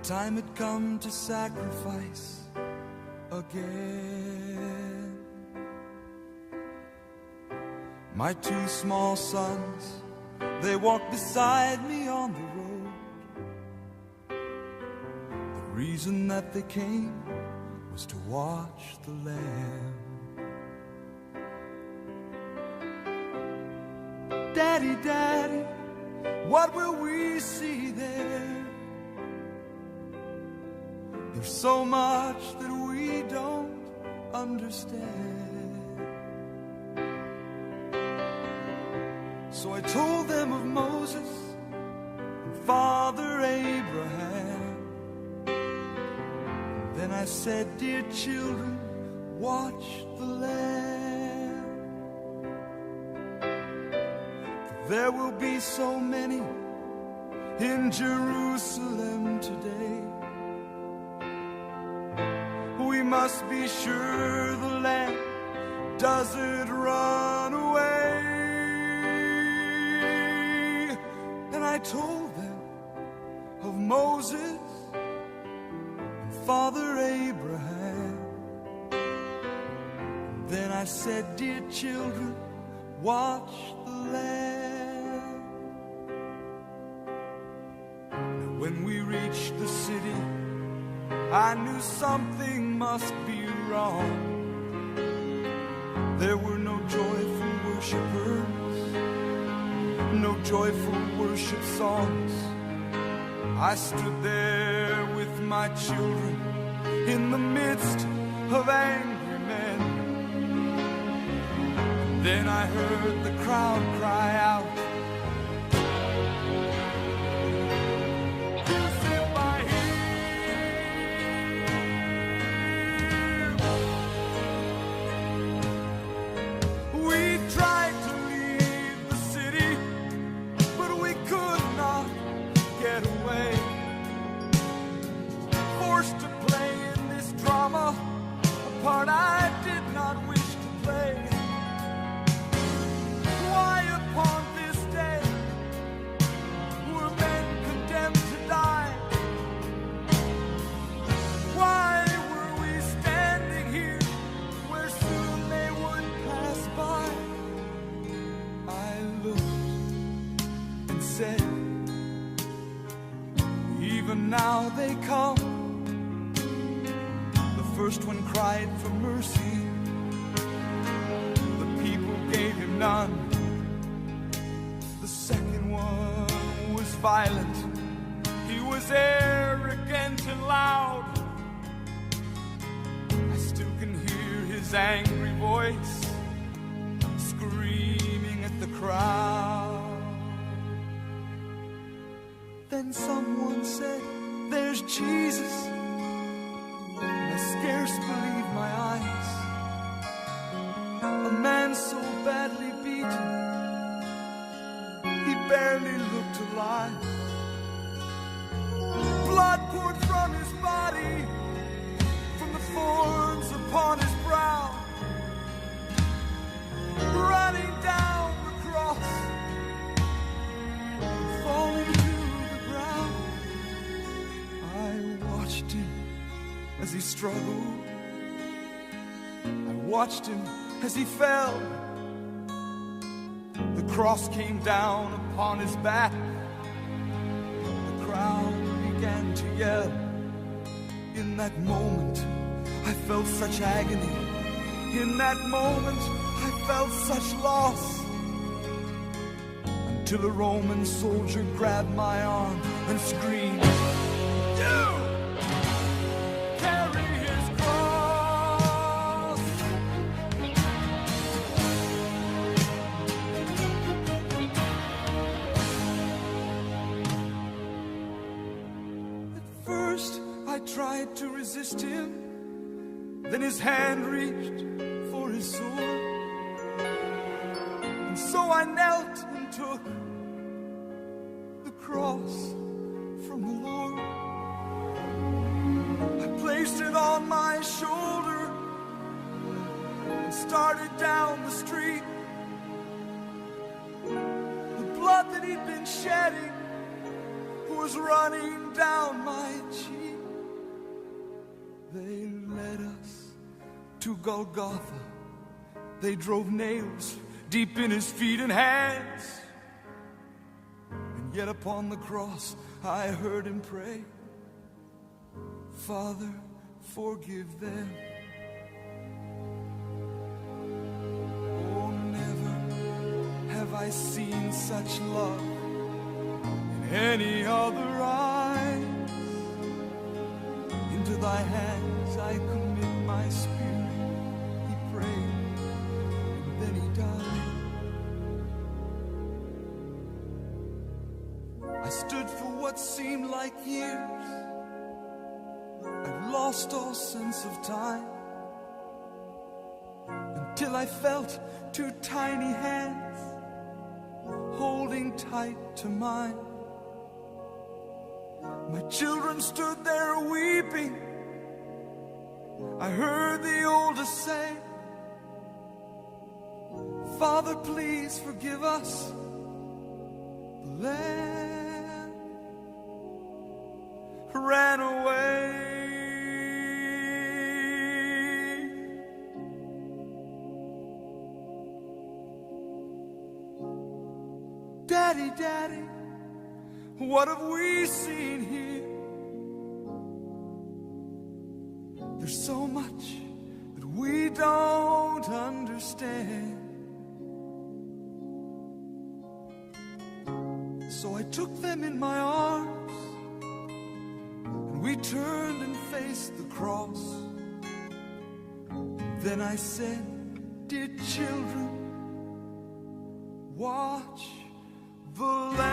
time had come to sacrifice again. My two small sons, they walked beside me on the road. The reason that they came was to watch the Lamb. Daddy, Daddy, what will we see there? There's so much that we don't understand. So I told them of Moses and Father Abraham. Then I said, dear children, watch the Lamb. For there will be so many in Jerusalem today. We must be sure the Lamb doesn't run away. And I told them of Moses and Father Abraham. And then I said, dear children, watch the Lamb. Now when we reached the city, I knew something must be wrong. There were no joyful worshipers, no joyful worship songs. I stood there with my children in the midst of angry men. And then I heard the crowd cry out, part I did not wish to play. Why upon this day were men condemned to die? Why were we standing here where soon they would pass by? I looked and said, even now they come. First one cried for mercy, the people gave him none. The second one was violent, he was arrogant and loud. I still can hear his angry voice screaming at the crowd. Then someone said, there's Jesus. I scarce believe my eyes. A man so badly beaten, he barely looked alive. Blood poured from his body, from the thorns upon his brow, running down the cross, falling to the ground. I watched him as he struggled, I watched him as he fell. The cross came down upon his back. The crowd began to yell. In that moment, I felt such agony. In that moment, I felt such loss. Until a Roman soldier grabbed my arm and screamed, "You! Tried to resist him, then his hand reached for his sword, and so I knelt and took the cross from the Lord. I placed it on my shoulder and started down the street. The blood that he'd been shedding was running down my cheek. They led us to Golgotha. They drove nails deep in his feet and hands. And yet upon the cross I heard him pray, Father, forgive them. Oh, never have I seen such love in any other eyes. Into thy hands I commit my spirit, he prayed, and then he died. I stood for what seemed like years. I've lost all sense of time, until I felt two tiny hands holding tight to mine. My children stood there weeping. I heard the oldest say, Father, please forgive us. The Lamb ran away. Daddy, Daddy, what have we seen here? There's so much that we don't understand. So I took them in my arms, and we turned and faced the cross. Then I said, dear children, watch the Lamb